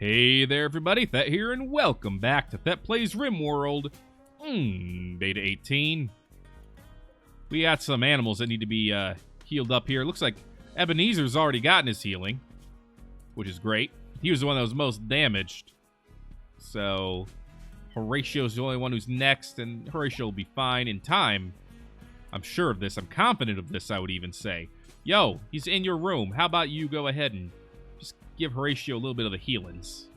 Hey there, everybody. Thet here, and welcome back to Thet Plays Rimworld Beta 18. We got some animals that need to be healed up here. Looks like Ebenezer's already gotten his healing, which is great. He was the one that was most damaged. So, Horatio's the only one who's next, and Horatio will be fine in time. I'm sure of this. I'm confident of this, I would even say. Yo, he's in your room. How about you go ahead and just give Horatio a little bit of the healings?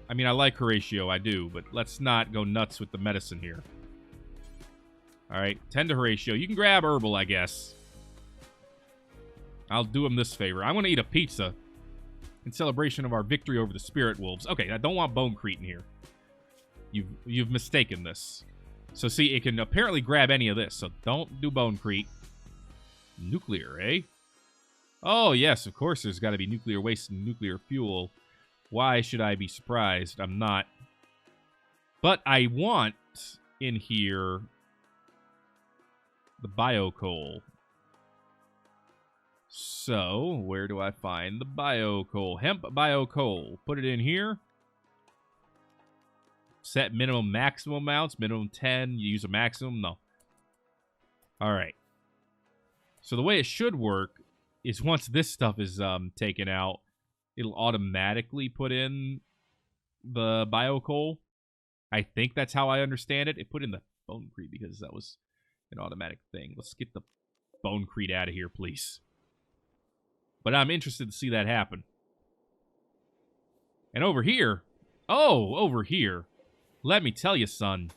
I mean, I like Horatio, I do, but let's not go nuts with the medicine here. Alright, tend to Horatio. You can grab Herbal, I guess. I'll do him this favor. I'm going to eat a pizza in celebration of our victory over the Spirit Wolves. Okay, I don't want Bonecrete in here. You've mistaken this. So see, it can apparently grab any of this, so don't do Bonecrete. Nuclear, eh? Oh, yes, of course there's got to be nuclear waste and nuclear fuel. Why should I be surprised? I'm not. But I want in here the bio-coal. So, where do I find the bio-coal? Hemp bio-coal. Put it in here. Set minimum, maximum amounts. Minimum 10. You use a maximum? No. Alright. So the way it should work is once this stuff is taken out, it'll automatically put in the bio-coal. I think that's how I understand it. It put in the Bonecrete because that was an automatic thing. Let's get the Bonecrete out of here, please. But I'm interested to see that happen. And over here, over here, let me tell you, son,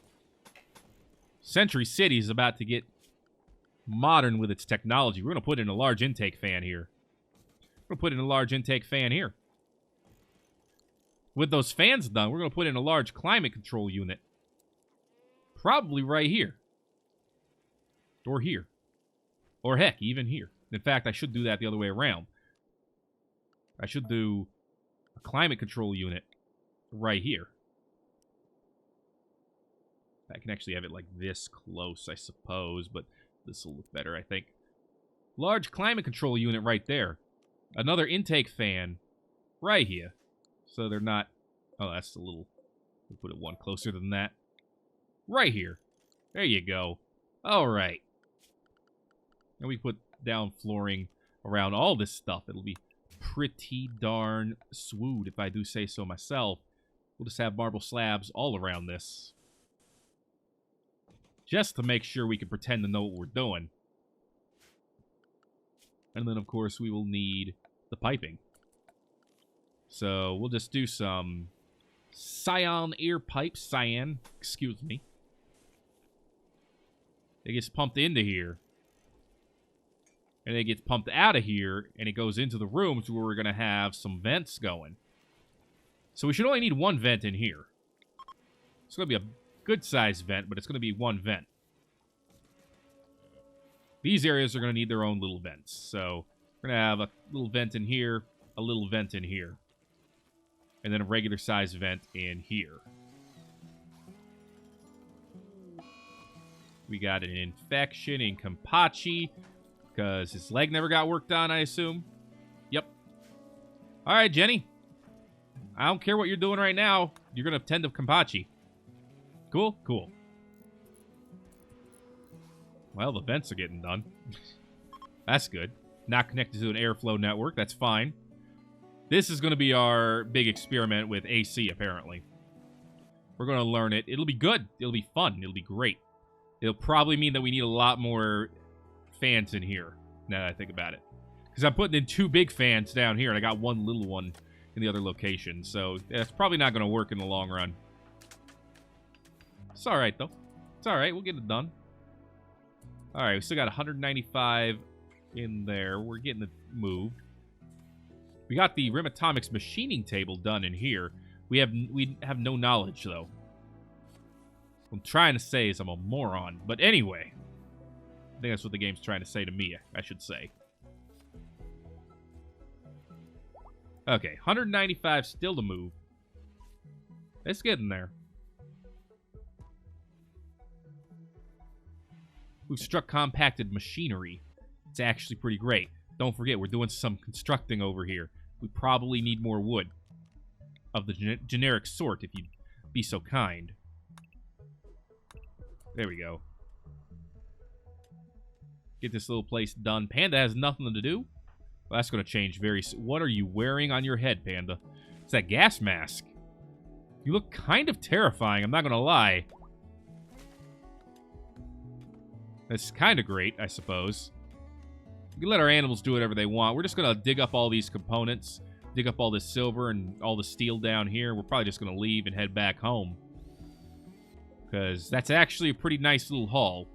Century City is about to get modern with its technology. We're going to put in a large intake fan here. We're going to put in a large intake fan here. With those fans done, we're going to put in a large climate control unit. Probably right here. Or here. Or heck, even here. In fact, I should do that the other way around. I should do a climate control unit right here. I can actually have it like this close, I suppose, but this will look better, I think. Large climate control unit right there. Another intake fan right here. So they're not... Oh, that's a little... We'll put it one closer than that. Right here. There you go. All right. And we put down flooring around all this stuff. It'll be pretty darn swood, if I do say so myself. We'll just have marble slabs all around this. Just to make sure we can pretend to know what we're doing. And then, of course, we will need the piping. So, we'll just do some cyan air pipes. Cyan, excuse me. It gets pumped into here. And it gets pumped out of here, and it goes into the rooms where we're going to have some vents going. So we should only need one vent in here. It's going to be a good-sized vent, but it's going to be one vent. These areas are going to need their own little vents. So we're going to have a little vent in here, a little vent in here, and then a regular-sized vent in here. We got an infection in Kampachi, because his leg never got worked on, I assume. Yep. All right, Jenny. I don't care what you're doing right now. You're going to tend to Kampachi. Cool? Cool. Well, the vents are getting done. That's good. Not connected to an airflow network. That's fine. This is going to be our big experiment with AC, apparently. We're going to learn it. It'll be good. It'll be fun. It'll be great. It'll probably mean that we need a lot more fans in here, now that I think about it. Because I'm putting in 2 big fans down here, and I got one little one in the other location. So, that's probably not going to work in the long run. It's alright, though. It's alright. We'll get it done. Alright, we still got 195 in there. We're getting it moved. We got the RimAtomics machining table done in here. We have no knowledge, though. What I'm trying to say is I'm a moron. But anyway, I think that's what the game's trying to say to me, I should say. Okay, 195 still to move. It's getting there. We've struck compacted machinery. It's actually pretty great. Don't forget, we're doing some constructing over here. We probably need more wood. Of the generic sort, if you'd be so kind. There we go. Get this little place done. Panda has nothing to do. Well, that's going to change very soon. What are you wearing on your head, Panda? It's that gas mask. You look kind of terrifying, I'm not going to lie. That's kind of great, I suppose. We can let our animals do whatever they want. We're just going to dig up all these components, dig up all this silver and all the steel down here. We're probably just going to leave and head back home. Because that's actually a pretty nice little haul.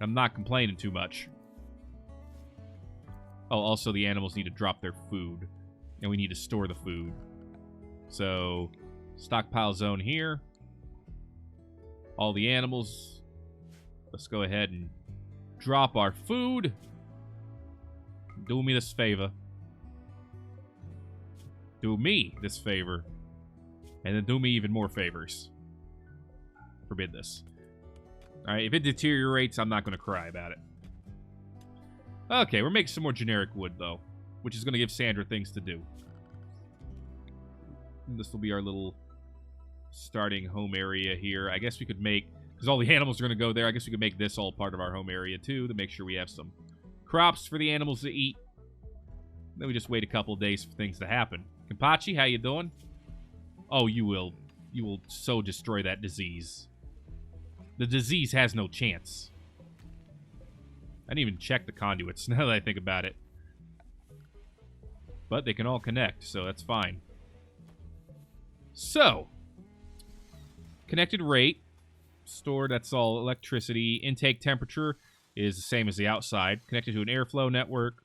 I'm not complaining too much. Oh, also the animals need to drop their food. And we need to store the food. So, stockpile zone here. All the animals. Let's go ahead and drop our food. Do me this favor. Do me this favor. And then do me even more favors. Forbid this. Alright, if it deteriorates, I'm not going to cry about it. Okay, we're making some more generic wood, though. Which is going to give Sandra things to do. And this will be our little starting home area here. I guess we could make... Because all the animals are going to go there. I guess we could make this all part of our home area, too. To make sure we have some crops for the animals to eat. Then we just wait a couple of days for things to happen. Kampachi, how you doing? Oh, you will so destroy that disease. The disease has no chance. I didn't even check the conduits now that I think about it. But they can all connect, so that's fine. So, connected rate, stored, that's all electricity. Intake temperature is the same as the outside. Connected to an airflow network.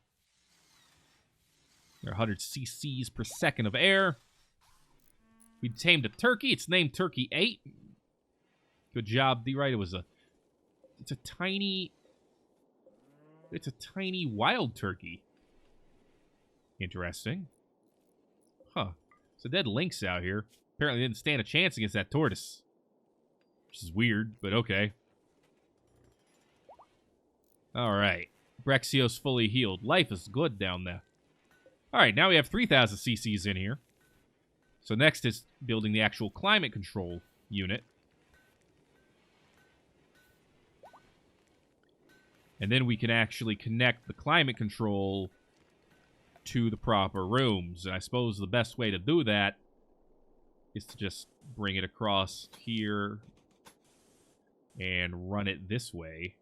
There are 100 cc's per second of air. We tamed a turkey. It's named Turkey 8. Good job, D-Right. It's a tiny wild turkey. Interesting. Huh. So dead lynx out here. Apparently didn't stand a chance against that tortoise. Which is weird, but okay. Alright. Brexio's fully healed. Life is good down there. Alright, now we have 3,000 cc's in here. So next is building the actual climate control unit. And then we can actually connect the climate control to the proper rooms. And I suppose the best way to do that is to just bring it across here and run it this way.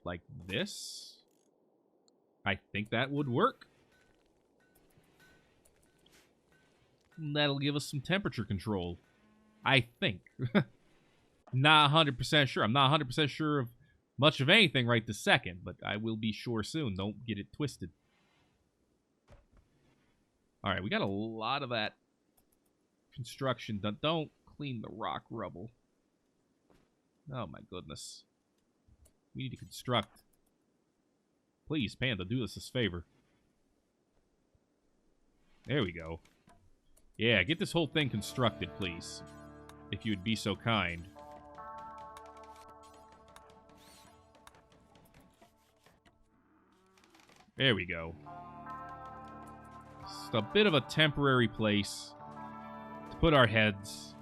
Like this. I think that would work. And that'll give us some temperature control. I think. Not 100% sure. I'm not 100% sure of much of anything right this second, but I will be sure soon. Don't get it twisted. Alright, we got a lot of that construction done. Don't clean the rock rubble. Oh my goodness. We need to construct. Please, Panda, do us this favor. There we go. Yeah, get this whole thing constructed, please. If you would be so kind. There we go. Just a bit of a temporary place to put our heads.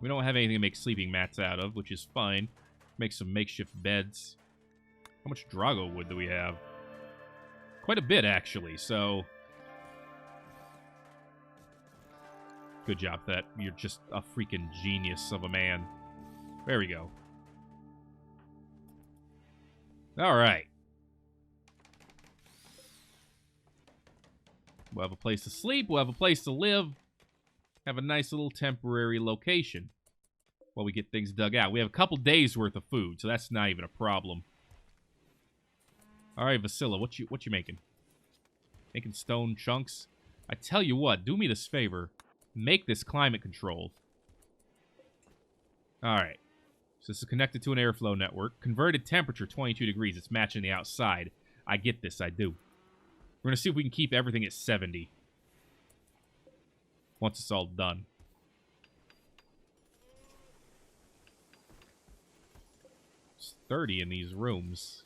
We don't have anything to make sleeping mats out of, which is fine. Make some makeshift beds. How much Drago wood do we have? Quite a bit, actually, so... Good job, Thet. You're just a freaking genius of a man. There we go. Alright. We'll have a place to sleep. We'll have a place to live. Have a nice little temporary location while we get things dug out. We have a couple days worth of food, so that's not even a problem. Alright, Vasilla, what you making? Making stone chunks? I tell you what, do me this favor. Make this climate control. Alright. So this is connected to an airflow network. Converted temperature, 22 degrees. It's matching the outside. I get this, I do. We're going to see if we can keep everything at 70. Once it's all done. 30 in these rooms.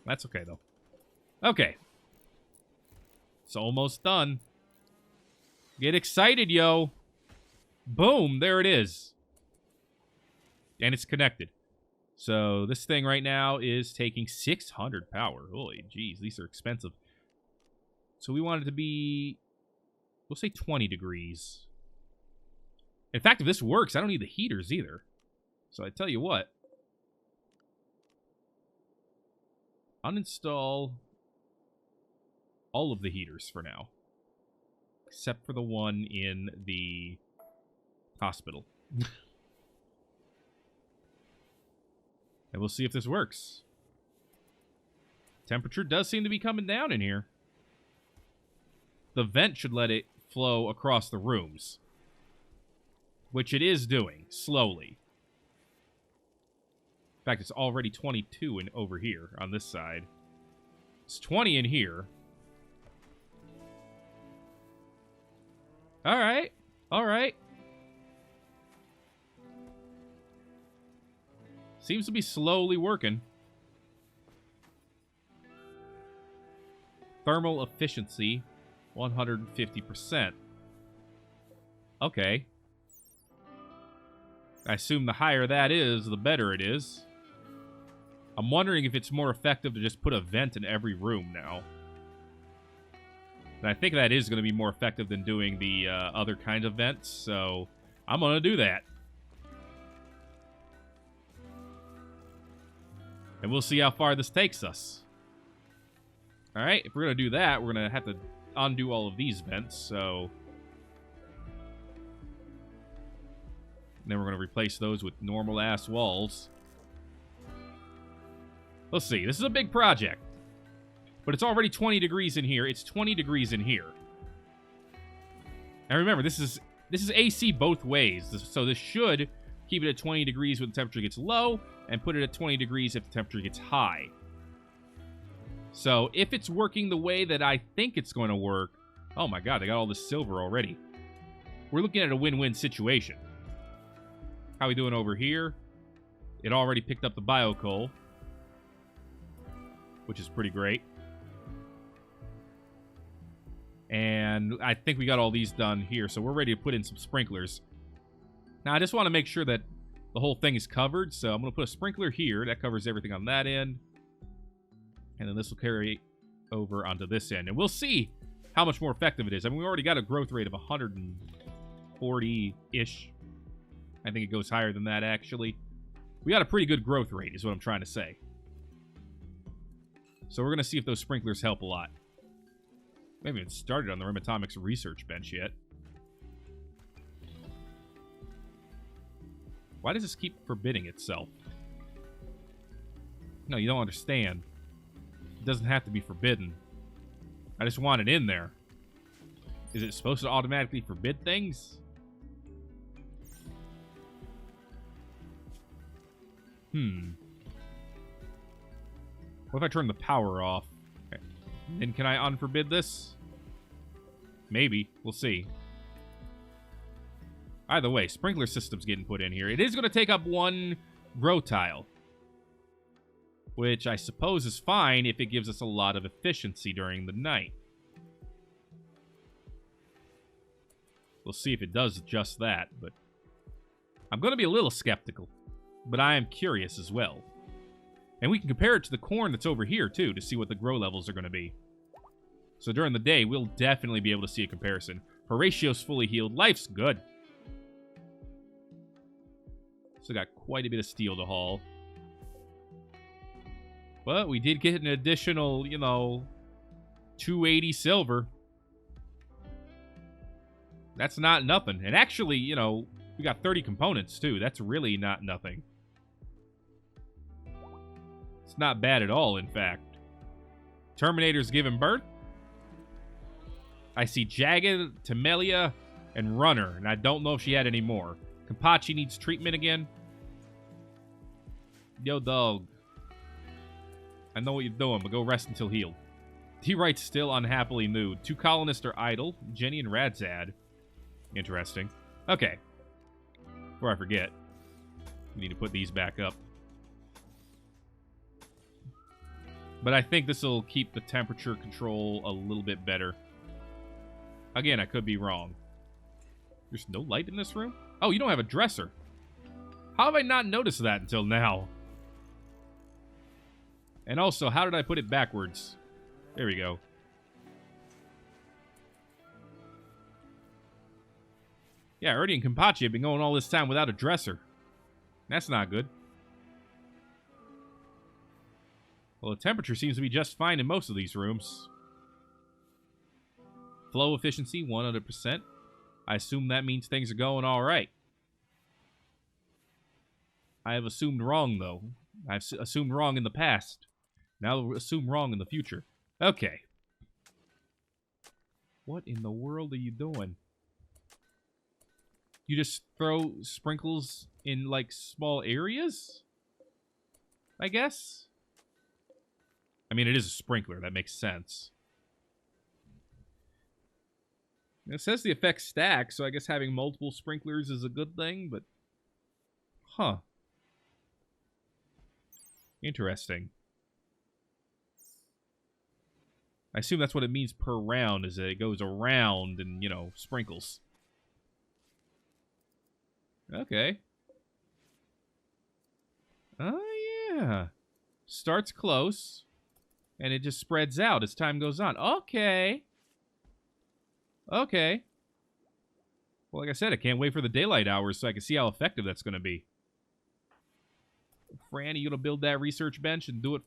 That's okay, though. Okay. It's almost done. Get excited, yo. Boom, there it is. And it's connected. So this thing right now is taking 600 power. Holy jeez, these are expensive. So we want it to be, we'll say 20 degrees. In fact, if this works, I don't need the heaters either. So I tell you what. Uninstall all of the heaters for now. Except for the one in the hospital. And we'll see if this works. Temperature does seem to be coming down in here. The vent should let it flow across the rooms. Which it is doing, slowly. In fact, it's already 22 in over here, on this side. It's 20 in here. Alright, alright. Seems to be slowly working. Thermal efficiency, 150%. Okay. I assume the higher that is, the better it is. I'm wondering if it's more effective to just put a vent in every room now. And I think that is going to be more effective than doing the other kinds of vents, so I'm going to do that. And we'll see how far this takes us. Alright, if we're going to do that, we're going to have to undo all of these vents, so... And then we're going to replace those with normal-ass walls. Let's see. This is a big project. But it's already 20 degrees in here. It's 20 degrees in here. Now remember, this is AC both ways. So this should keep it at 20 degrees when the temperature gets low, and put it at 20 degrees if the temperature gets high. So if it's working the way that I think it's going to work... Oh my god, they got all this silver already. We're looking at a win-win situation. How we doing over here? It already picked up the bio-coal, which is pretty great. And I think we got all these done here, so we're ready to put in some sprinklers. Now, I just want to make sure that the whole thing is covered, so I'm going to put a sprinkler here. That covers everything on that end. And then this will carry over onto this end. And we'll see how much more effective it is. I mean, we already got a growth rate of 140-ish. I think it goes higher than that, actually. We got a pretty good growth rate, is what I'm trying to say. So we're going to see if those sprinklers help a lot. We haven't even started on the RimAtomics research bench yet. Why does this keep forbidding itself? No, you don't understand. It doesn't have to be forbidden. I just want it in there. Is it supposed to automatically forbid things? What if I turn the power off? Okay. Then can I unforbid this? Maybe. We'll see. Either way, sprinkler system's getting put in here. It is going to take up one grow tile, which I suppose is fine if it gives us a lot of efficiency during the night. We'll see if it does just that, but I'm going to be a little skeptical, but I am curious as well. And we can compare it to the corn that's over here, too, to see what the grow levels are going to be. So during the day, we'll definitely be able to see a comparison. Horatio's fully healed. Life's good. Still got quite a bit of steel to haul. But we did get an additional, 280 silver. That's not nothing. And actually, we got 30 components, too. That's really not nothing. It's not bad at all, in fact. Terminator's giving birth. I see Jagged, Temelia, and Runner, and I don't know if she had any more. Kampachi needs treatment again. Yo, dog. I know what you're doing, but go rest until healed. T-Right's still unhappily nude. 2 colonists are idle. Jenny and Radzad. Interesting. Okay. Before I forget, we need to put these back up. But I think this will keep the temperature control a little bit better. Again, I could be wrong. There's no light in this room? Oh, you don't have a dresser. How have I not noticed that until now? And also, how did I put it backwards? There we go. Yeah, Ernie and Kampachi have been going all this time without a dresser. That's not good. Well, the temperature seems to be just fine in most of these rooms. Flow efficiency, 100%. I assume that means things are going all right. I have assumed wrong, though. I've assumed wrong in the past. Now I'll assume wrong in the future. Okay. What in the world are you doing? You just throw sprinkles in, like, small areas? I guess? I mean, it is a sprinkler. That makes sense. It says the effects stack, so I guess having multiple sprinklers is a good thing, but... Huh. Interesting. I assume that's what it means per round, is that it goes around and, you know, sprinkles. Okay. Oh, yeah. Starts close, and it just spreads out as time goes on. Okay. Okay. Well, like I said, I can't wait for the daylight hours so I can see how effective that's going to be. Franny, you gonna build that research bench and do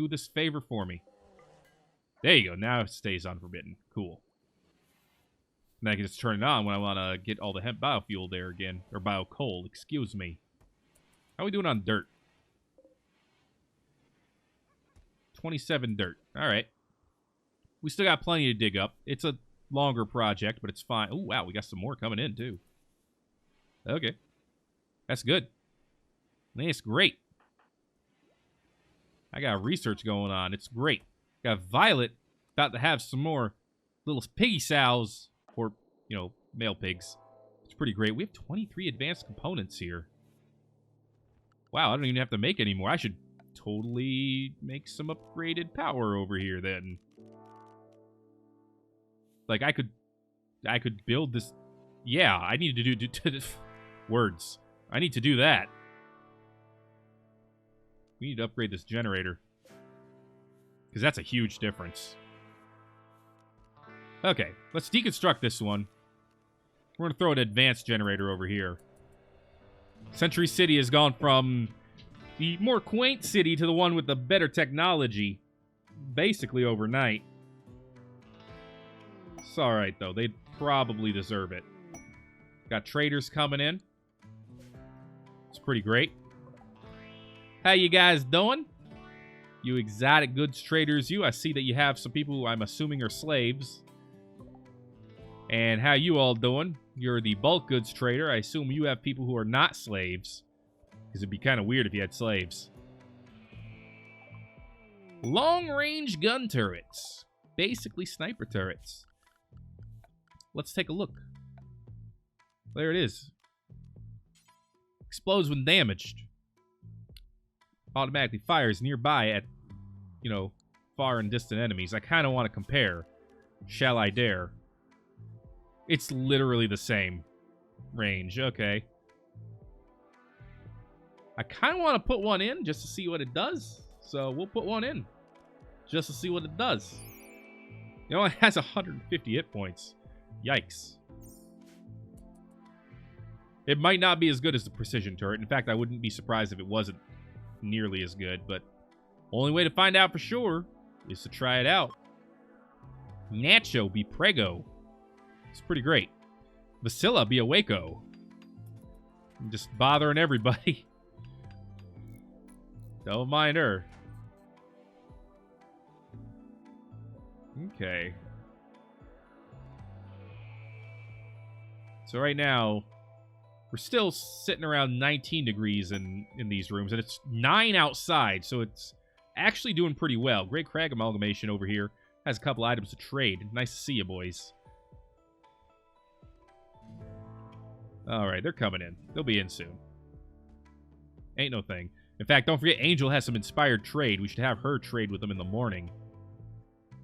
this favor for me. There you go. Now it stays on forbidden. Cool. And I can just turn it on when I want to get all the hemp biofuel there again. Or bio-coal, excuse me. How are we doing on dirt? 27 dirt. Alright. We still got plenty to dig up. It's a longer project, but it's fine. Oh, wow, we got some more coming in, too. Okay. That's good. That's great. I got research going on. It's great. Got Violet about to have some more little piggy sows. Or, you know, male pigs. It's pretty great. We have 23 advanced components here. Wow, I don't even have to make any more. I should totally make some upgraded power over here then. Like, I could build this. Yeah, I need to do words. I need to do that. We need to upgrade this generator. Because that's a huge difference. Okay, let's deconstruct this one. We're going to throw an advanced generator over here. Century City has gone from the more quaint city to the one with the better technology. Basically overnight. It's alright, though. They probably deserve it. Got traders coming in. It's pretty great. How you guys doing? You exotic goods traders, you. I see that you have some people who I'm assuming are slaves. And how you all doing? You're the bulk goods trader. I assume you have people who are not slaves. Because it'd be kind of weird if you had slaves. Long-range gun turrets. Basically sniper turrets. Let's take a look. There it is. Explodes when damaged. Automatically fires nearby at, you know, far and distant enemies. I kind of want to compare. Shall I dare? It's literally the same range. Okay. I kind of want to put one in just to see what it does. So we'll put one in just to see what it does. You know, it has 150 hit points. Yikes. It might not be as good as the precision turret. In fact, I wouldn't be surprised if it wasn't nearly as good. But only way to find out for sure is to try it out. Nacho be prego. It's pretty great. Vasilla be a Waco. I'm just bothering everybody. Don't mind her. Okay. So right now, we're still sitting around 19 degrees in these rooms, and it's 9 outside, so it's actually doing pretty well. Great Crag Amalgamation over here has a couple items to trade. Nice to see you, boys. All right, they're coming in. They'll be in soon. Ain't no thing. In fact, don't forget, Angel has some inspired trade. We should have her trade with them in the morning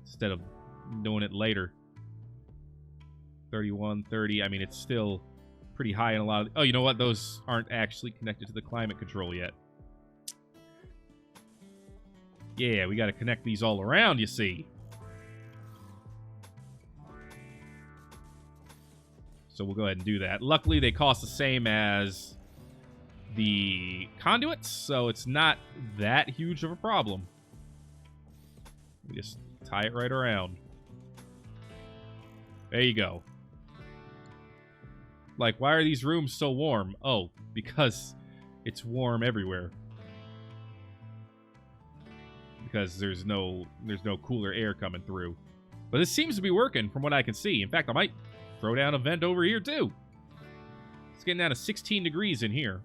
instead of doing it later. 31, 30. I mean, it's still pretty high in a lot of... Oh, you know what? Those aren't actually connected to the climate control yet. Yeah, we got to connect these all around, you see. So we'll go ahead and do that. Luckily, they cost the same as the conduits, so it's not that huge of a problem. We just tie it right around. There you go. Like, why are these rooms so warm? Oh, because it's warm everywhere. Because there's no cooler air coming through. But this seems to be working from what I can see. In fact, I might throw down a vent over here too. It's getting down to 16 degrees in here.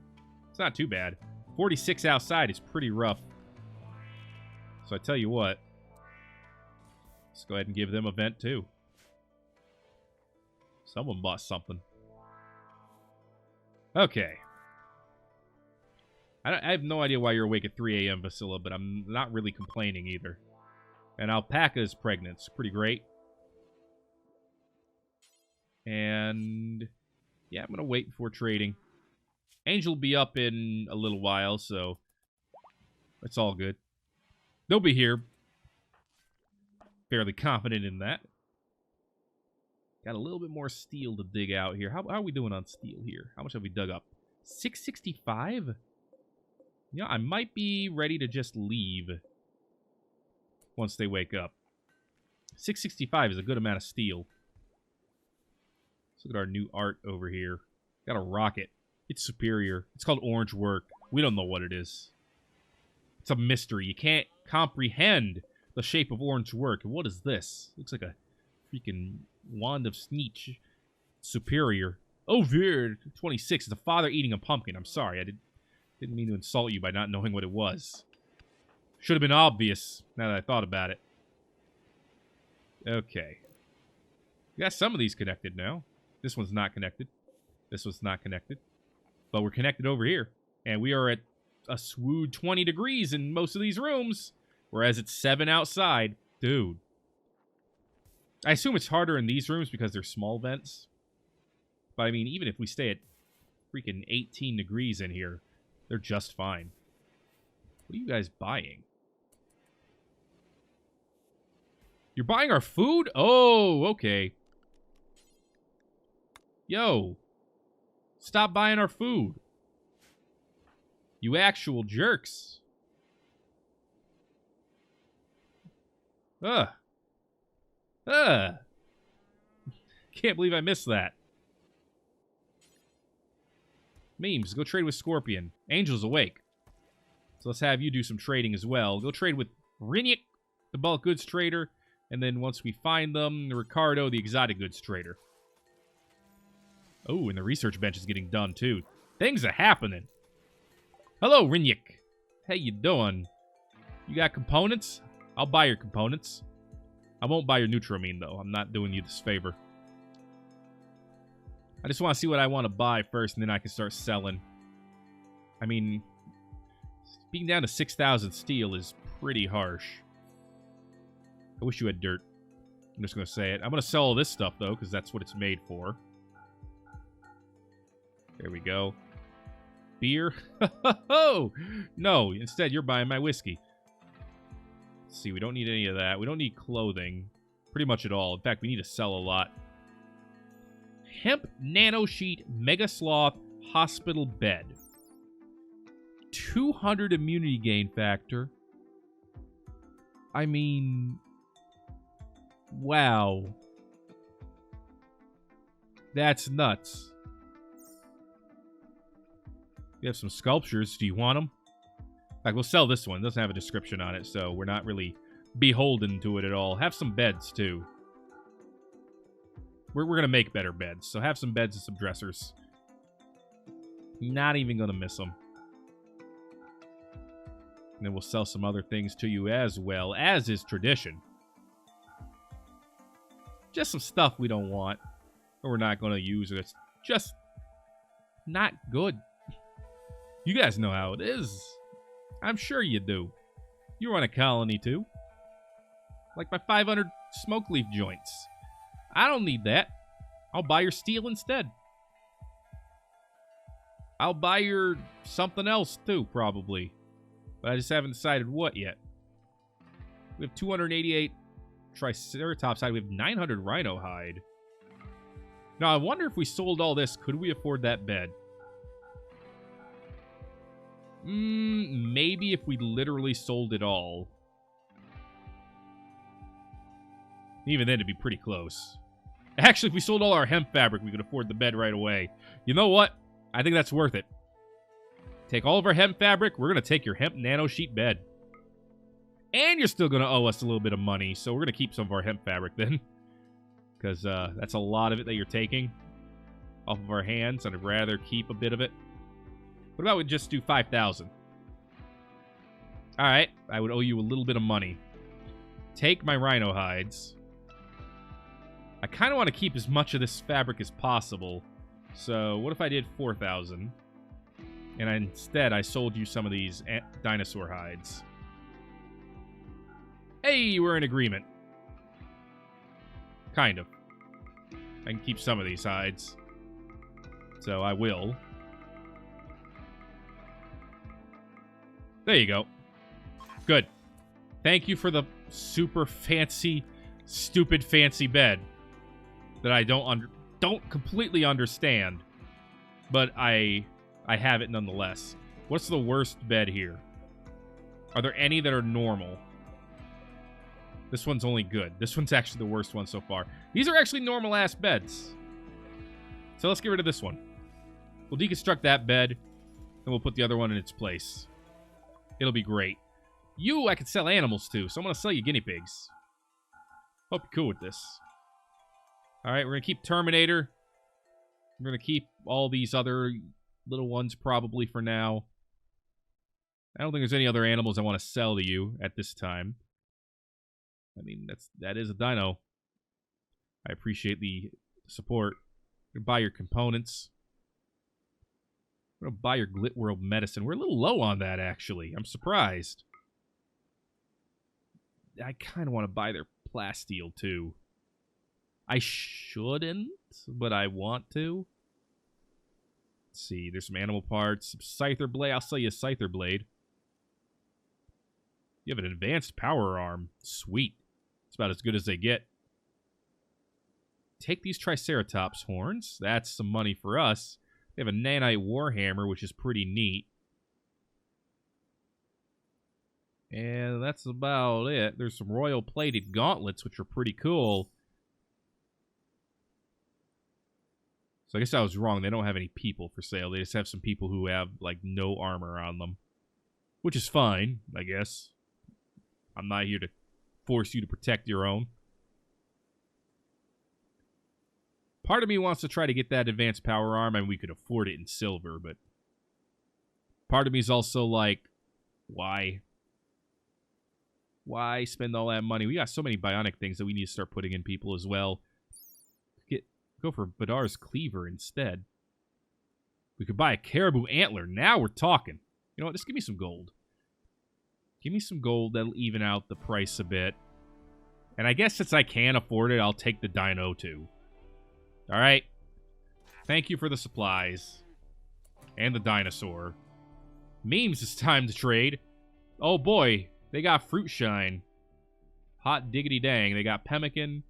It's not too bad. 46 outside is pretty rough. So I tell you what. Let's go ahead and give them a vent too. Someone bought something. Okay. I have no idea why you're awake at 3 a.m., Vasilla, but I'm not really complaining either. And Alpaca is pregnant. It's pretty great. And yeah, I'm going to wait before trading. Angel will be up in a little while, so it's all good. They'll be here. Fairly confident in that. Got a little bit more steel to dig out here. How are we doing on steel here? How much have we dug up? 665? Yeah, I might be ready to just leave once they wake up. 665 is a good amount of steel. Let's look at our new art over here. Got a rocket. It's superior. It's called Orange Work. We don't know what it is. It's a mystery. You can't comprehend the shape of Orange Work. What is this? Looks like a freaking wand of Sneech. Superior. Oh, weird. 26. It's a father eating a pumpkin. I'm sorry. I didn't mean to insult you by not knowing what it was. Should have been obvious, now that I thought about it. Okay. We got some of these connected now. This one's not connected. This one's not connected. But we're connected over here. And we are at a swoon 20 degrees in most of these rooms. Whereas it's 7 outside. Dude. I assume it's harder in these rooms because they're small vents. But I mean, even if we stay at freaking 18 degrees in here, they're just fine. What are you guys buying? You're buying our food? Oh, okay. Yo. Stop buying our food. You actual jerks. Ugh. Ugh. Can't believe I missed that. Memes, go trade with Scorpion. Angel's awake. So let's have you do some trading as well. Go trade with Rinyak, the bulk goods trader. And then once we find them, Ricardo, the exotic goods trader. Oh, and the research bench is getting done too. Things are happening. Hello, Rinyak. How you doing? You got components? I'll buy your components. I won't buy your Nutramine, though. I'm not doing you this favor. I just want to see what I want to buy first, and then I can start selling. I mean, being down to 6,000 steel is pretty harsh. I wish you had dirt. I'm just going to say it. I'm going to sell all this stuff, though, because that's what it's made for. There we go. Beer? Oh! No, instead, you're buying my whiskey. Let's see, we don't need any of that. We don't need clothing. Pretty much at all. In fact, we need to sell a lot. Hemp Nano Sheet Mega Sloth Hospital Bed. 200 immunity gain factor. I mean... wow. That's nuts. We have some sculptures. Do you want them? In fact, we'll sell this one. It doesn't have a description on it, so we're not really beholden to it at all. Have some beds, too. We're going to make better beds, so have some beds and some dressers. Not even going to miss them. And then we'll sell some other things to you as well, as is tradition. Just some stuff we don't want, or we're not going to use. It's just not good. You guys know how it is. I'm sure you do. You run a colony too. Like my 500 smoke leaf joints. I don't need that. I'll buy your steel instead. I'll buy your something else too, probably. But I just haven't decided what yet. We have 288 Triceratops hide. We have 900 rhino hide. Now, I wonder if we sold all this, could we afford that bed? Maybe if we literally sold it all. Even then, it'd be pretty close. Actually, if we sold all our hemp fabric, we could afford the bed right away. You know what? I think that's worth it. Take all of our hemp fabric. We're going to take your hemp nano sheet bed. And you're still going to owe us a little bit of money, so we're going to keep some of our hemp fabric then. Because that's a lot of it that you're taking off of our hands, and I'd rather keep a bit of it. What about we just do 5,000? All right, I would owe you a little bit of money. Take my rhino hides. I kind of want to keep as much of this fabric as possible. So what if I did 4,000? And instead, I sold you some of these dinosaur hides. Hey, we're in agreement. Kind of. I can keep some of these hides. So I will. There you go. Good. Thank you for the super fancy, stupid fancy bed that I don't completely understand, but I have it nonetheless. What's the worst bed here? Are there any that are normal? This one's only good. This one's actually the worst one so far. These are actually normal-ass beds. So let's get rid of this one. We'll deconstruct that bed, and we'll put the other one in its place. It'll be great. You, I could sell animals to, so I'm going to sell you guinea pigs. Hope you're cool with this. Alright, we're going to keep Terminator. We're going to keep all these other little ones probably for now. I don't think there's any other animals I want to sell to you at this time. I mean, that is a dino. I appreciate the support. I'm going to buy your components. I'm going to buy your Glit World medicine. We're a little low on that, actually. I'm surprised. I kind of want to buy their plasteel, too. I shouldn't, but I want to. Let's see. There's some animal parts. Some Scyther Blade. I'll sell you a Scyther Blade. You have an advanced power arm. Sweet. It's about as good as they get. Take these Triceratops horns. That's some money for us. They have a nanite warhammer, which is pretty neat. And that's about it. There's some royal plated gauntlets, which are pretty cool. So I guess I was wrong. They don't have any people for sale. They just have some people who have, like, no armor on them. Which is fine, I guess. I'm not here to force you to protect your own. Part of me wants to try to get that advanced power arm, and we could afford it in silver, but part of me is also like, why? Why spend all that money? We got so many bionic things that we need to start putting in people as well. Go for Badar's Cleaver instead. We could buy a Caribou Antler. Now we're talking. You know what? Just give me some gold. Give me some gold. That'll even out the price a bit. And I guess since I can afford it, I'll take the dino too. Alright. Thank you for the supplies. And the dinosaur. Memes, it's time to trade. Oh boy, they got Fruit Shine. Hot diggity dang. They got pemmican.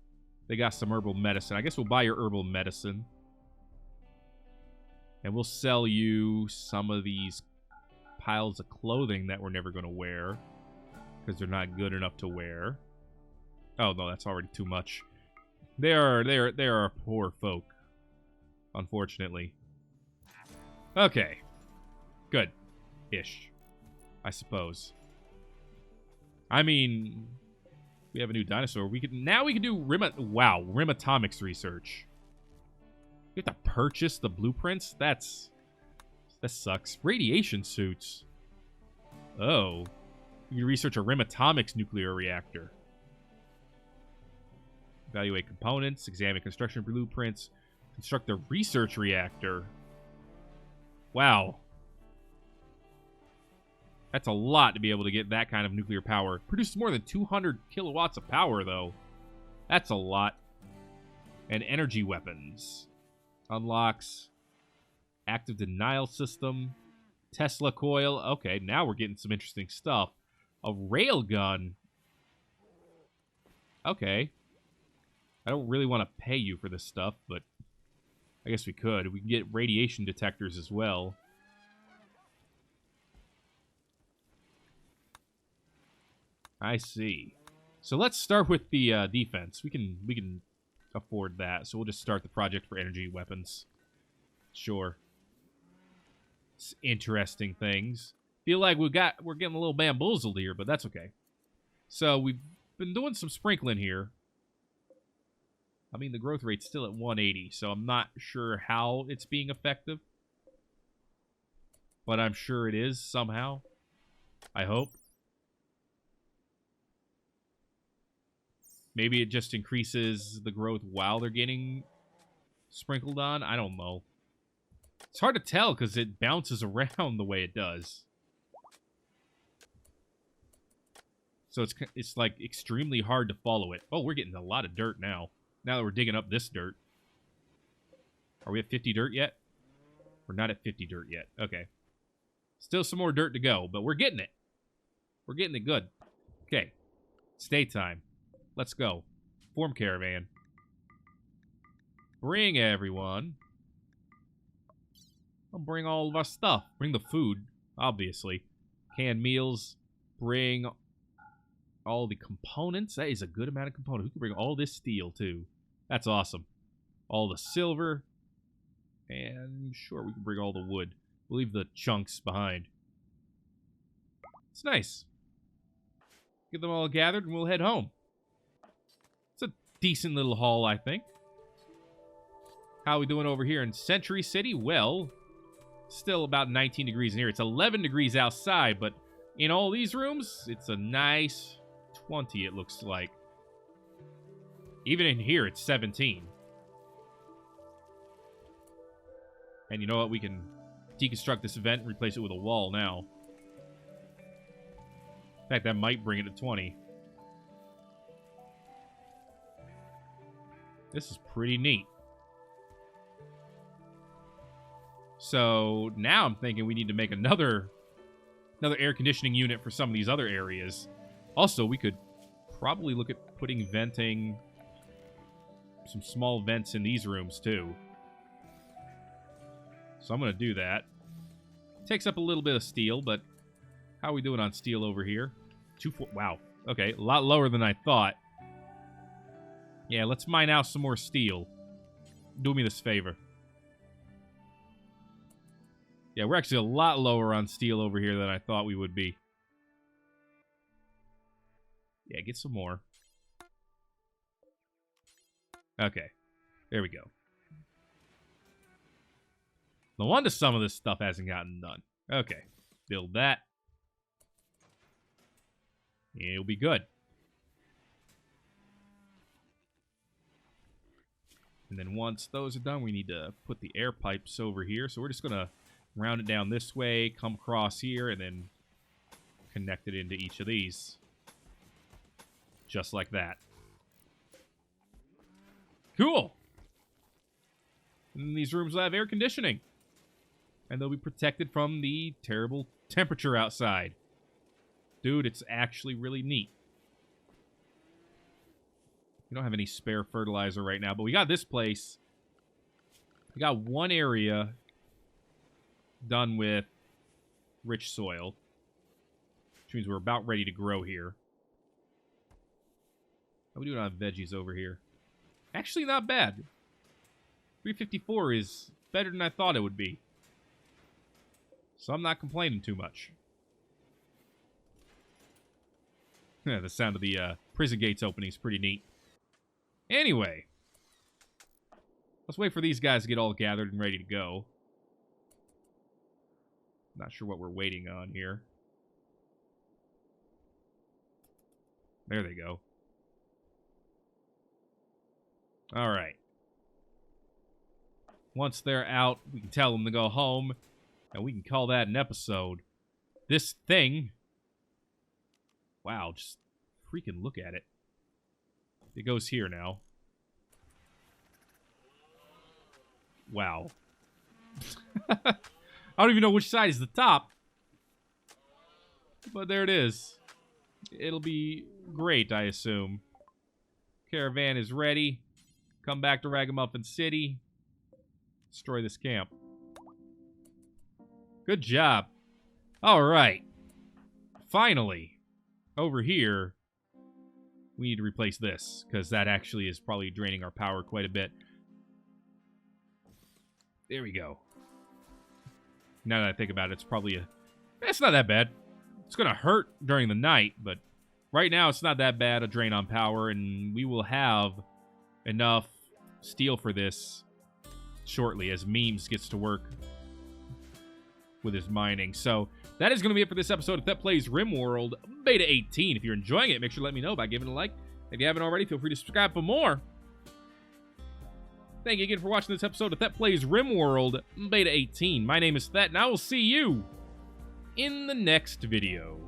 They got some herbal medicine. I guess we'll buy your herbal medicine. And we'll sell you some of these piles of clothing that we're never going to wear. Because they're not good enough to wear. Oh, no, that's already too much. They are poor folk. Unfortunately. Okay. Good. Ish. I suppose. I mean, we have a new dinosaur. Now we can do RimAtomics research. We have to purchase the blueprints? That sucks. Radiation suits. Oh. You can research a RimAtomics nuclear reactor. Evaluate components, examine construction blueprints, construct a research reactor. Wow. That's a lot to be able to get that kind of nuclear power. Produces more than 200 kilowatts of power, though. That's a lot. And energy weapons. Unlocks active denial system. Tesla coil. Okay, now we're getting some interesting stuff. A railgun. Okay. I don't really want to pay you for this stuff, but I guess we could. We can get radiation detectors as well. I see. So let's start with the defense. We can afford that. So we'll just start the project for energy weapons. Sure. It's interesting things. Feel like we're getting a little bamboozled here, but that's okay. So we've been doing some sprinkling here. I mean, the growth rate's still at 180, so I'm not sure how it's being effective. But I'm sure it is somehow. I hope. Maybe it just increases the growth while they're getting sprinkled on. I don't know. It's hard to tell because it bounces around the way it does. So it's like extremely hard to follow it. Oh, we're getting a lot of dirt now. Now that we're digging up this dirt. Are we at 50 dirt yet? We're not at 50 dirt yet. Okay. Still some more dirt to go, but we're getting it. We're getting it good. Okay. It's daytime. Let's go. Form Caravan. Bring everyone. I'll bring all of our stuff. Bring the food, obviously. Canned meals. Bring all the components. That is a good amount of components. We can bring all this steel, too. That's awesome. All the silver. And sure, we can bring all the wood. We'll leave the chunks behind. It's nice. Get them all gathered and we'll head home. It's a decent little haul, I think. How are we doing over here in Century City? Well, still about 19 degrees in here. It's 11 degrees outside, but in all these rooms, it's a nice 20, it looks like. Even in here, it's 17. And you know what? We can deconstruct this vent and replace it with a wall now. In fact, that might bring it to 20. This is pretty neat. So now I'm thinking we need to make another air conditioning unit for some of these other areas. Also, we could probably look at putting venting, some small vents in these rooms too. So I'm going to do that. Takes up a little bit of steel, but how are we doing on steel over here? Wow. Okay, a lot lower than I thought. Yeah, let's mine out some more steel. Do me this favor. Yeah, we're actually a lot lower on steel over here than I thought we would be. Yeah, get some more. Okay, there we go. No wonder some of this stuff hasn't gotten done. Okay, build that. It'll be good. And then once those are done, we need to put the air pipes over here. So we're just going to round it down this way, come across here, and then connect it into each of these. Just like that. Cool! And these rooms will have air conditioning. And they'll be protected from the terrible temperature outside. Dude, it's actually really neat. We don't have any spare fertilizer right now, but we got this place. We got one area done with rich soil, which means we're about ready to grow here. How we doing on veggies over here? Actually, not bad. 354 is better than I thought it would be. So I'm not complaining too much. Yeah, the sound of the prison gates opening is pretty neat. Anyway, let's wait for these guys to get all gathered and ready to go. Not sure what we're waiting on here. There they go. All right. Once they're out, we can tell them to go home. And we can call that an episode. This thing... Wow, just freaking look at it. It goes here now. Wow. I don't even know which side is the top. But there it is. It'll be great, I assume. Caravan is ready. Come back to Ragamuffin City. Destroy this camp. Good job. Alright. Finally. Over here, we need to replace this, because that actually is probably draining our power quite a bit. There we go. Now that I think about it, it's probably it's not that bad. It's going to hurt during the night, but right now it's not that bad a drain on power, and we will have enough steel for this shortly as Memes gets to work with his mining. So that is going to be it for this episode of Thet Plays Rimworld Beta 18. If you're enjoying it, make sure to let me know by giving a like. If you haven't already, feel free to subscribe for more. Thank you again for watching this episode of Thet Plays Rimworld Beta 18. My name is Thet, and I will see you in the next video.